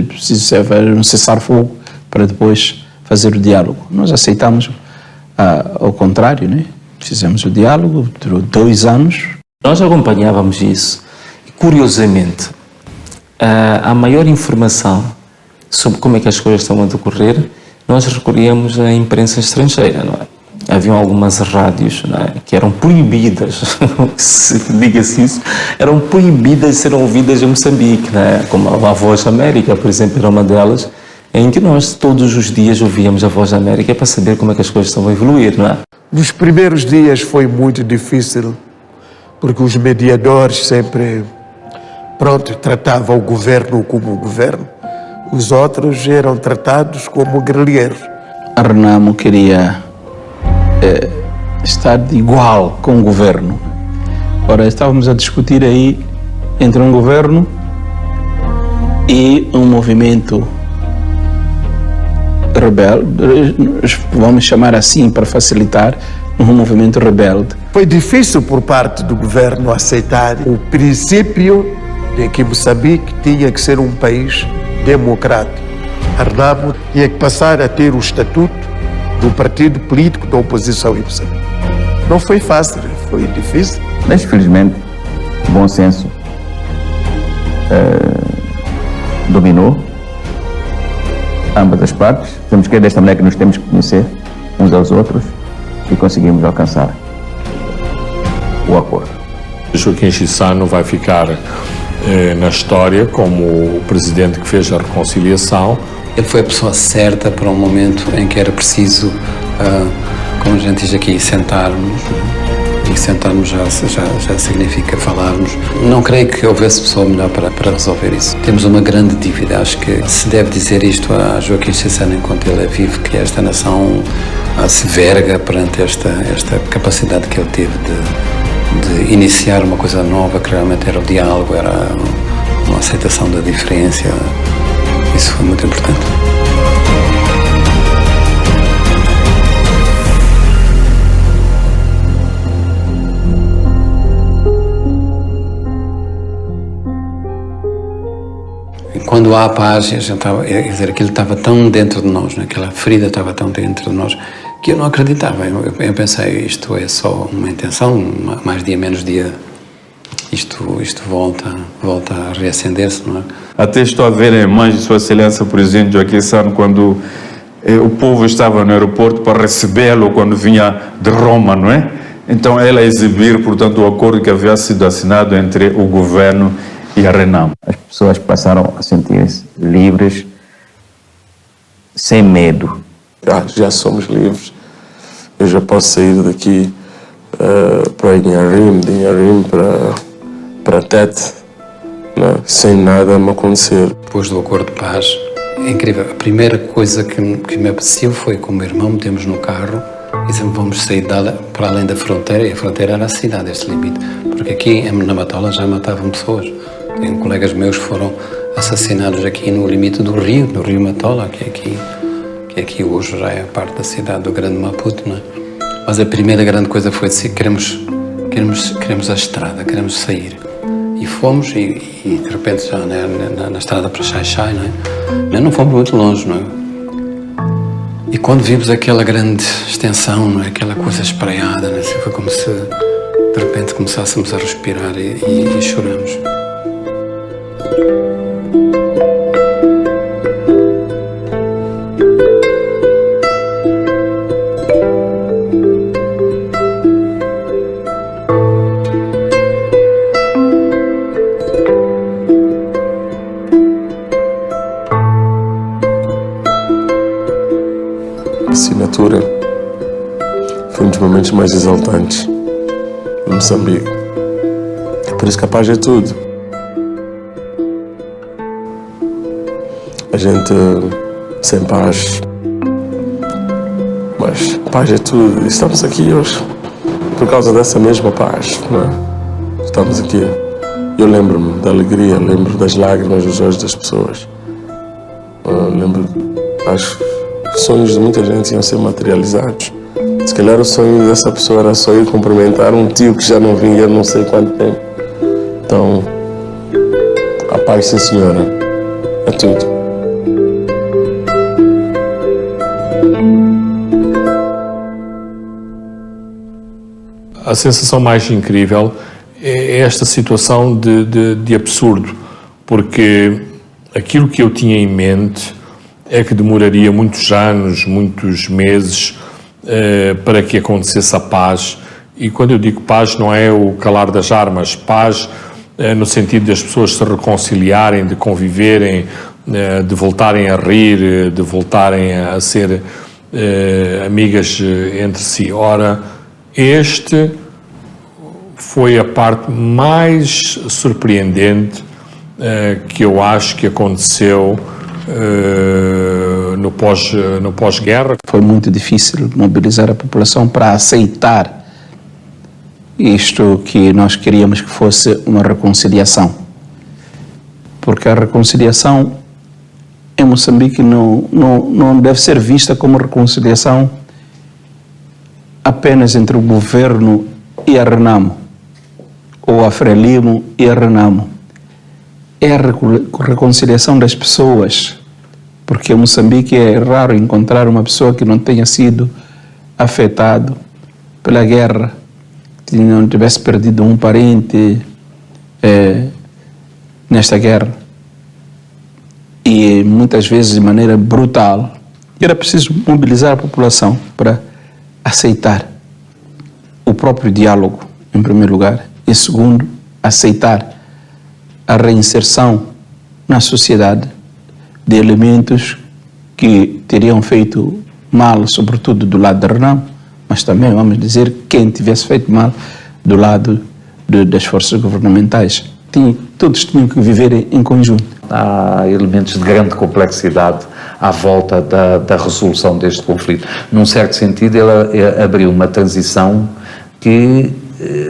T: preciso haver um cessar-fogo para depois fazer o diálogo. Nós aceitamos ao contrário, né? Fizemos o diálogo, durou 2 anos.
F: Nós acompanhávamos isso e, curiosamente, a maior informação sobre como é que as coisas estão a decorrer, nós recorríamos à imprensa estrangeira, não é? Haviam algumas rádios, não é, que eram proibidas, se diga-se isso, eram proibidas de serem ouvidas em Moçambique, não é? Como a Voz da América, por exemplo, era uma delas, em que nós todos os dias ouvíamos a Voz da América para saber como é que as coisas estão a evoluir, não é?
A: Nos primeiros dias foi muito difícil, porque os mediadores sempre, tratavam o governo como governo. Os outros eram tratados como guerrilheiros.
T: Arnamo queria estar igual com o governo. Ora, estávamos a discutir aí entre um governo e um movimento rebelde, vamos chamar assim para facilitar, um movimento rebelde.
A: Foi difícil por parte do governo aceitar o princípio de que Moçambique tinha que ser um país democrático. Arnamo tinha que passar a ter o estatuto do partido político da oposição em Moçambique. Não foi fácil, foi difícil.
N: Mas felizmente o bom senso dominou ambas as partes. Temos que é desta maneira que nos temos que conhecer uns aos outros e conseguimos alcançar o acordo.
J: Joaquim Chissano vai ficar na história como o presidente que fez a reconciliação.
E: Ele foi a pessoa certa para um momento em que era preciso, como a gente diz aqui, sentarmos. E sentarmos já significa falarmos. Não creio que houvesse pessoa melhor para resolver isso. Temos uma grande dívida. Acho que se deve dizer isto a Joaquim Chissano enquanto ele é vivo, que esta nação se verga perante esta capacidade que ele teve de iniciar uma coisa nova, que realmente era o diálogo, era uma aceitação da diferença. Isso foi muito importante. Quando há paz, a gente aquilo estava tão dentro de nós, né? Aquela ferida estava tão dentro de nós, que eu não acreditava. Eu pensei, isto é só uma intenção, mais dia, menos dia, isto volta a reacender-se, não é?
P: Até estou a ver a imagem de Sua Excelência, Presidente Joaquim Chissano, quando o povo estava no aeroporto para recebê-lo quando vinha de Roma, não é? Então ela exibir, portanto, o acordo que havia sido assinado entre o governo e a Renamo.
N: As pessoas passaram a sentir-se livres, sem medo.
S: Já somos livres. Eu já posso sair daqui para Inharim, de Inharim para Tete, né? Sem nada me acontecer.
E: Depois do acordo de paz, é incrível. A primeira coisa que me apeteceu foi, com o meu irmão, metemos no carro e dissemos, vamos sair para além da fronteira, e a fronteira era a cidade, este limite. Porque aqui, na Matola, já matavam pessoas. Tem colegas meus que foram assassinados aqui no limite do rio, no rio Matola, que aqui hoje já é parte da cidade do Grande Maputo, não é? Mas a primeira grande coisa foi dizer, queremos a estrada, queremos sair. E fomos, e de repente já na estrada para Xai-Xai, não é? Mas não fomos muito longe, não é? E quando vimos aquela grande extensão, não é? Aquela coisa espraiada, não é? Foi como se de repente começássemos a respirar e choramos.
S: A assinatura foi um dos momentos mais exaltantes de Moçambique. Por isso que a paz é tudo. A gente sem paz, mas paz é tudo. E estamos aqui hoje por causa dessa mesma paz, não é? Estamos aqui. Eu lembro-me da alegria, lembro das lágrimas dos olhos das pessoas. Lembro, acho que os sonhos de muita gente iam ser materializados. Se calhar o sonho dessa pessoa era só ir cumprimentar um tio que já não vinha há não sei quanto tempo. Então, a paz, sim senhora, é tudo.
J: A sensação mais incrível é esta situação de absurdo, porque aquilo que eu tinha em mente é que demoraria muitos anos, muitos meses para que acontecesse a paz. E quando eu digo paz, não é o calar das armas, paz no sentido de as pessoas se reconciliarem, de conviverem, de voltarem a rir, de voltarem a ser amigas entre si. Ora, este foi a parte mais surpreendente que eu acho que aconteceu no pós-guerra.
T: Foi muito difícil mobilizar a população para aceitar isto que nós queríamos que fosse uma reconciliação. Porque a reconciliação em Moçambique não deve ser vista como reconciliação apenas entre o governo e a Renamo, ou a Frelimo e a Renamo. É a reconciliação das pessoas, porque em Moçambique é raro encontrar uma pessoa que não tenha sido afetado pela guerra, que não tivesse perdido um parente nesta guerra, e muitas vezes de maneira brutal. Era preciso mobilizar a população para aceitar o próprio diálogo, em primeiro lugar, e segundo, aceitar a reinserção na sociedade de elementos que teriam feito mal, sobretudo do lado da Renamo, mas também, vamos dizer, quem tivesse feito mal do lado das forças governamentais. Todos tinham que viver em conjunto.
B: Há elementos de grande complexidade à volta da resolução deste conflito. Num certo sentido, ele abriu uma transição que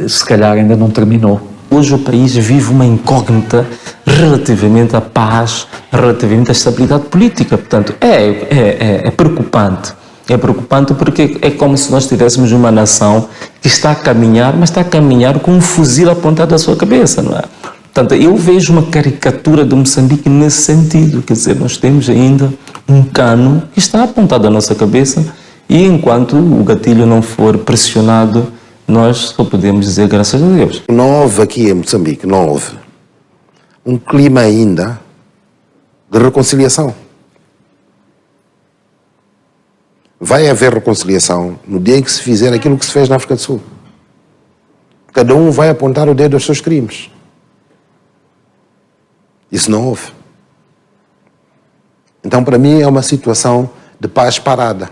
B: se calhar ainda não terminou.
F: Hoje o país vive uma incógnita relativamente à paz, relativamente à estabilidade política. Portanto, é preocupante. É preocupante porque é como se nós tivéssemos uma nação que está a caminhar, mas está a caminhar com um fuzil apontado à sua cabeça, não é? Portanto, eu vejo uma caricatura de Moçambique nesse sentido. Quer dizer, nós temos ainda um cano que está apontado à nossa cabeça e enquanto o gatilho não for pressionado, nós só podemos dizer graças a Deus.
C: Não houve aqui em Moçambique, não houve um clima ainda de reconciliação. vai haver reconciliação no dia em que se fizer aquilo que se fez na África do Sul. Cada um vai apontar o dedo aos seus crimes. Isso não houve. Então, para mim, é uma situação de paz parada.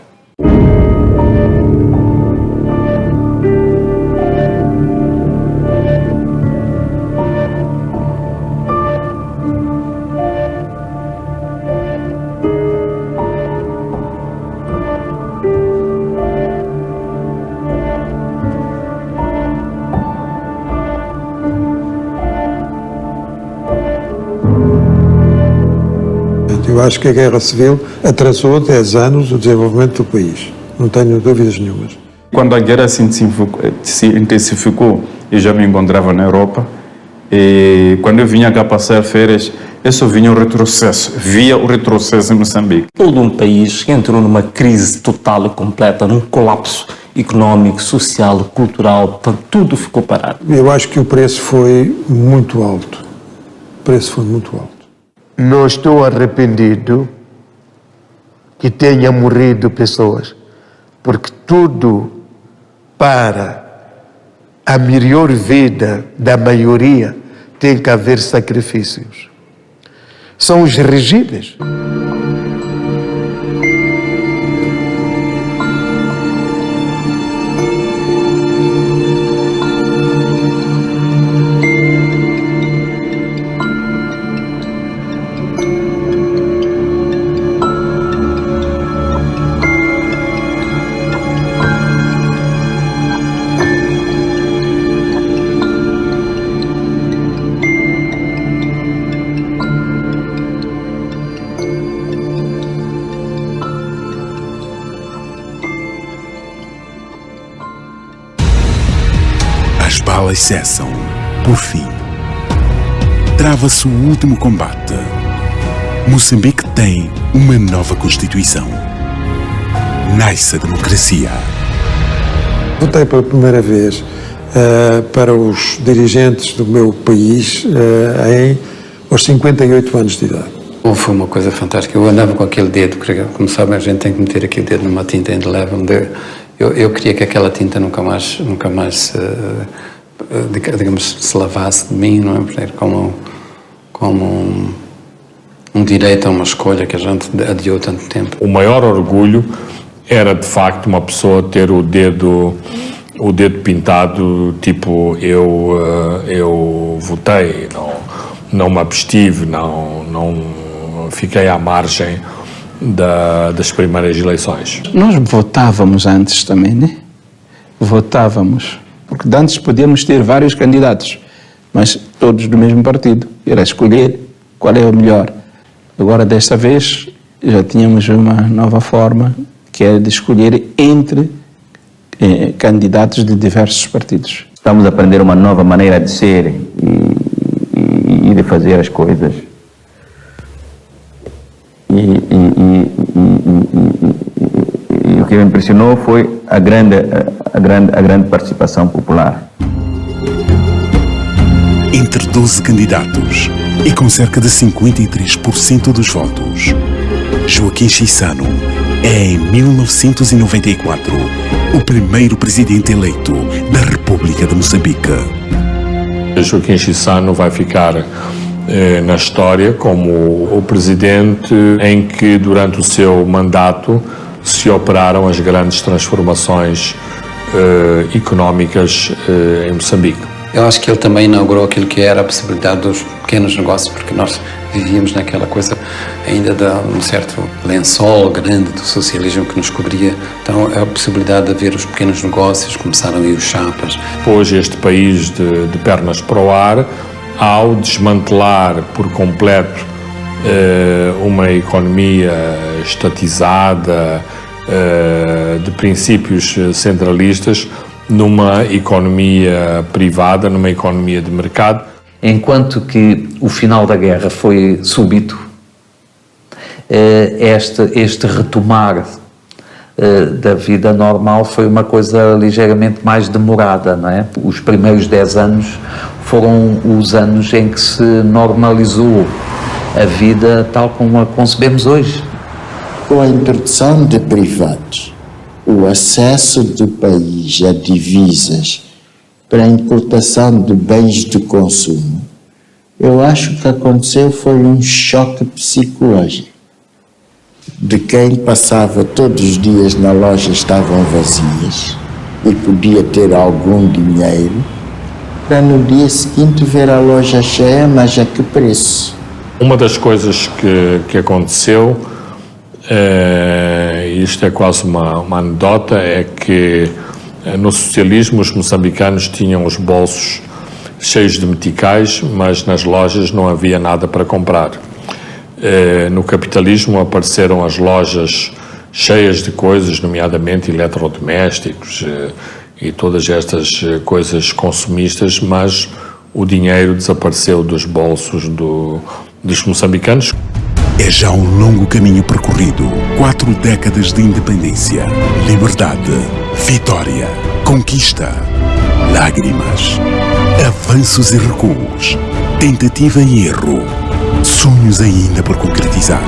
D: Eu acho que a Guerra Civil atrasou 10 anos o desenvolvimento do país. Não tenho dúvidas nenhumas.
P: Quando a guerra se intensificou, eu já me encontrava na Europa. E quando eu vinha cá passar férias, eu só vinha o retrocesso. Via o retrocesso em Moçambique.
F: Todo um país entrou numa crise total e completa, num colapso económico, social, cultural, tudo ficou parado.
D: Eu acho que o preço foi muito alto. O preço foi muito alto.
A: Não estou arrependido que tenha morrido pessoas, porque tudo para a melhor vida da maioria tem que haver sacrifícios. São os regimes.
K: As balas cessam, por fim. Trava-se o último combate. Moçambique tem uma nova Constituição. Nasce a democracia.
D: Votei pela primeira vez para os dirigentes do meu país aos 58 anos de idade.
E: Foi uma coisa fantástica. Eu andava com aquele dedo, como sabem, a gente tem que meter aqui o dedo numa tinta indelével. Eu queria que aquela tinta nunca mais digamos, se lavasse de mim, não é? Como um direito a uma escolha que a gente adiou tanto tempo.
J: O maior orgulho era, de facto, uma pessoa ter o dedo pintado, tipo, eu votei, não me abstive, não fiquei à margem das primeiras eleições.
T: Nós votávamos antes também, né? Votávamos. Porque antes podíamos ter vários candidatos, mas todos do mesmo partido. Era escolher qual é o melhor. Agora, desta vez, já tínhamos uma nova forma, que é de escolher entre candidatos de diversos partidos.
N: Estamos a aprender uma nova maneira de ser e de fazer as coisas. E o que me impressionou foi a grande participação popular.
K: Entre 12 candidatos e com cerca de 53% dos votos, Joaquim Chissano é, em 1994, o primeiro presidente eleito da República de Moçambique.
J: Joaquim Chissano vai ficar na história como o presidente em que, durante o seu mandato, se operaram as grandes transformações económicas em Moçambique.
E: Eu acho que ele também inaugurou aquilo que era a possibilidade dos pequenos negócios, porque nós vivíamos naquela coisa ainda de um certo lençol grande do socialismo que nos cobria. Então a possibilidade de haver os pequenos negócios, começaram aí os chapas.
J: Pôs este país de pernas para o ar ao desmantelar por completo uma economia estatizada, de princípios centralistas, numa economia privada, numa economia de mercado.
B: Enquanto que o final da guerra foi súbito, este retomar da vida normal foi uma coisa ligeiramente mais demorada, não é? Os primeiros 10 anos foram os anos em que se normalizou a vida tal como a concebemos hoje.
I: Com a introdução de privados, o acesso do país a divisas para a importação de bens de consumo, eu acho que aconteceu foi um choque psicológico. De quem passava todos os dias na loja estavam vazias e podia ter algum dinheiro, para no dia seguinte ver a loja cheia, mas a que preço?
J: Uma das coisas que aconteceu, isto é quase uma anedota, é que no socialismo os moçambicanos tinham os bolsos cheios de meticais, mas nas lojas não havia nada para comprar. No capitalismo apareceram as lojas cheias de coisas, nomeadamente eletrodomésticos e todas estas coisas consumistas, mas o dinheiro desapareceu dos bolsos dos moçambicanos.
K: É já um longo caminho percorrido. 4 décadas de independência, liberdade, vitória, conquista, lágrimas, avanços e recuos, tentativa e erro, sonhos ainda por concretizar.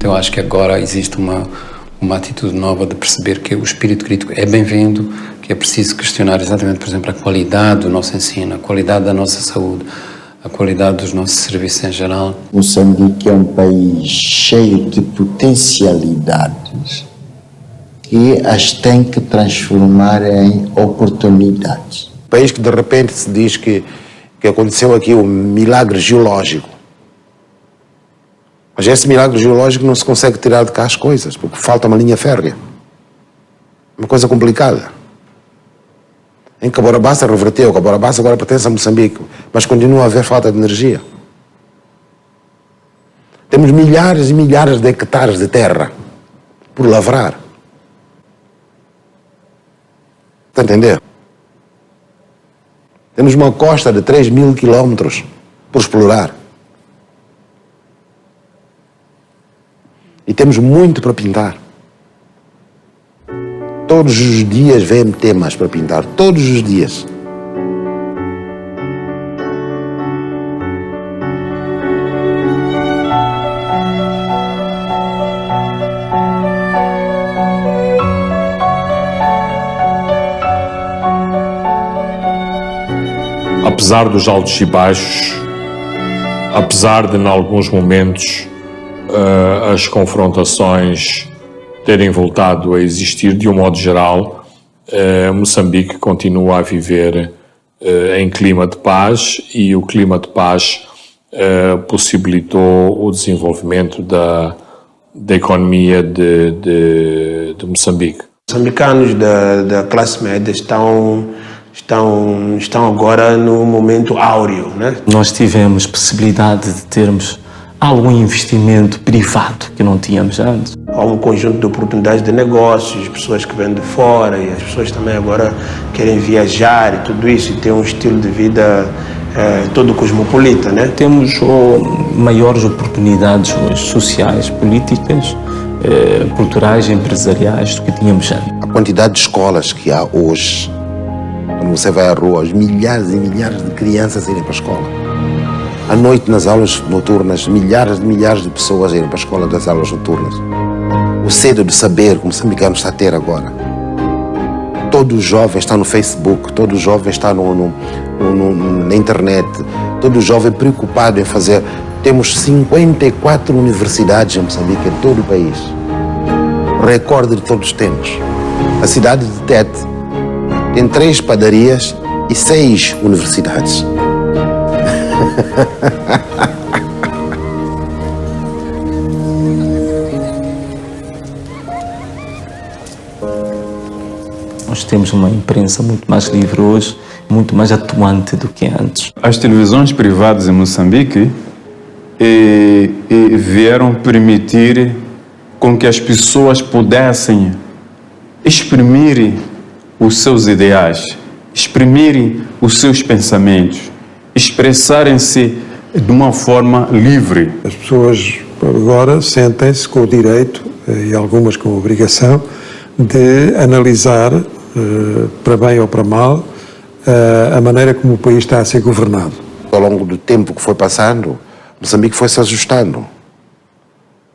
E: Eu acho que agora existe uma atitude nova de perceber que o espírito crítico é bem-vindo, que é preciso questionar exatamente, por exemplo, a qualidade do nosso ensino, a qualidade da nossa saúde, a qualidade dos nossos serviços em geral.
I: Moçambique é um país cheio de potencialidades e as tem que transformar em oportunidades.
C: Um país que de repente se diz que aconteceu aqui um milagre geológico. Mas esse milagre geológico não se consegue tirar de cá as coisas, porque falta uma linha férrea. Uma coisa complicada. Em Cabora Bassa reverteu, Cabora Bassa agora pertence a Moçambique, mas continua a haver falta de energia. Temos milhares e milhares de hectares de terra por lavrar. Está a entender? Temos uma costa de 3.000 quilómetros por explorar. E temos muito para pintar. Todos os dias vem temas para pintar, todos os dias.
J: Apesar dos altos e baixos, apesar de, em alguns momentos, as confrontações terem voltado a existir, de um modo geral, Moçambique continua a viver em clima de paz, e o clima de paz possibilitou o desenvolvimento da economia de Moçambique.
G: Os moçambicanos da classe média estão agora no momento áureo, né?
F: Nós tivemos possibilidade de termos algum investimento privado que não tínhamos antes.
G: Há um conjunto de oportunidades de negócios, pessoas que vêm de fora, e as pessoas também agora querem viajar e tudo isso, e ter um estilo de vida todo cosmopolita, né?
F: Temos maiores oportunidades hoje, sociais, políticas, culturais, empresariais do que tínhamos antes.
C: A quantidade de escolas que há hoje, quando você vai à rua, os milhares e milhares de crianças irem para a escola. À noite, nas aulas noturnas, milhares de pessoas irem para a escola das aulas noturnas. O cedo de saber que o moçambicano está a ter agora. Todo jovem está no Facebook, todo jovem está na internet, todo jovem preocupado em fazer. Temos 54 universidades em Moçambique, em todo o país. Recorde de todos os tempos. A cidade de Tete tem 3 padarias e 6 universidades.
F: Nós temos uma imprensa muito mais livre hoje, muito mais atuante do que antes.
P: As televisões privadas em Moçambique vieram permitir com que as pessoas pudessem exprimir os seus ideais, exprimir os seus pensamentos, expressarem-se de uma forma livre.
D: As pessoas agora sentem-se com o direito, e algumas com a obrigação, de analisar, para bem ou para mal, a maneira como o país está a ser governado.
C: Ao longo do tempo que foi passando, Moçambique foi se ajustando.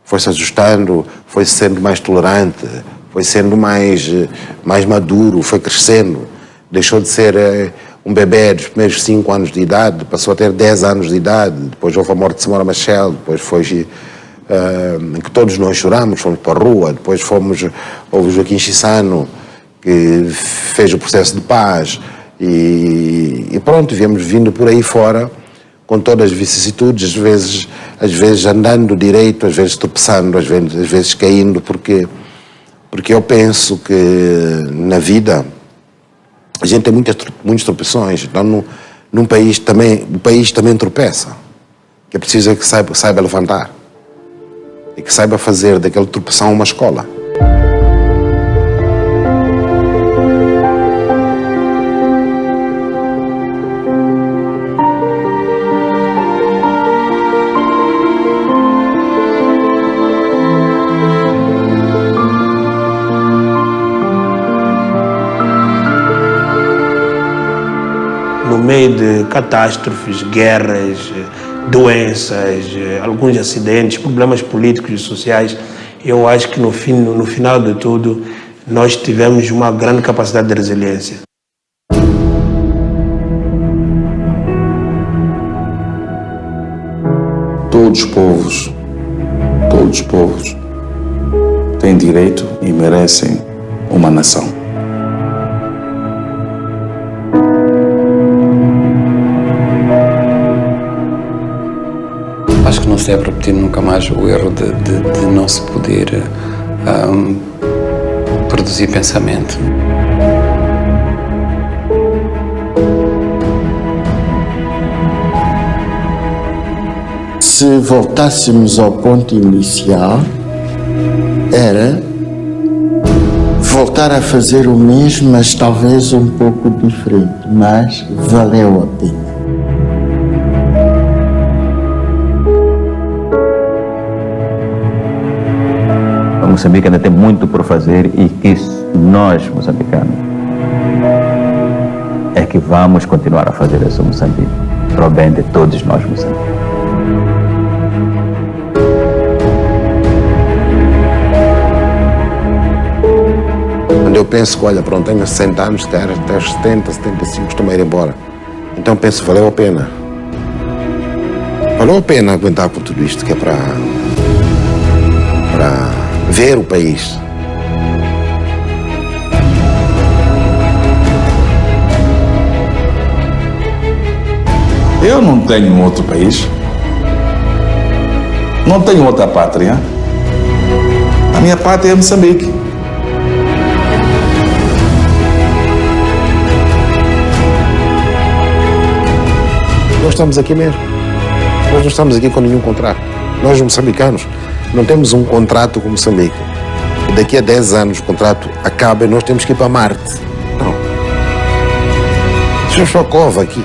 C: foi se ajustando, foi sendo mais tolerante, foi sendo mais maduro, foi crescendo. Deixou de ser um bebê dos primeiros 5 anos de idade, passou a ter 10 anos de idade, depois houve a morte de Samora Machel, depois foi em que todos nós choramos, fomos para a rua, depois houve o Joaquim Chissano, que fez o processo de paz, e pronto, viemos vindo por aí fora, com todas as vicissitudes, às vezes andando direito, às vezes tropeçando, às vezes caindo, porque eu penso que na vida a gente tem muitas tropeções, então num país também, o país também tropeça, que é preciso que saiba levantar e que saiba fazer daquela tropeção uma escola.
G: No meio de catástrofes, guerras, doenças, alguns acidentes, problemas políticos e sociais, eu acho que no final de tudo nós tivemos uma grande capacidade de resiliência.
O: Todos os povos têm direito e merecem uma nação.
E: Acho que não se deve repetir nunca mais o erro de não se poder produzir pensamento.
I: Se voltássemos ao ponto inicial, era voltar a fazer o mesmo, mas talvez um pouco diferente, mas valeu a pena.
N: Moçambique ainda tem muito por fazer e que nós, moçambicanos, é que vamos continuar a fazer isso em Moçambique, para o bem de todos nós, moçambicanos.
C: Quando eu penso que, olha, pronto, tenho 60 anos, até os 70, 75 estou a ir embora. Então penso, valeu a pena. Valeu a pena aguentar com tudo isto, que é para ver o país.
O: Eu não tenho outro país, não tenho outra pátria. A minha pátria é Moçambique.
C: Nós estamos aqui mesmo. Nós não estamos aqui com nenhum contrato. Nós, moçambicanos, não temos um contrato com Moçambique. E daqui a 10 anos o contrato acaba e nós temos que ir para Marte. Não. Deixa eu só cova aqui.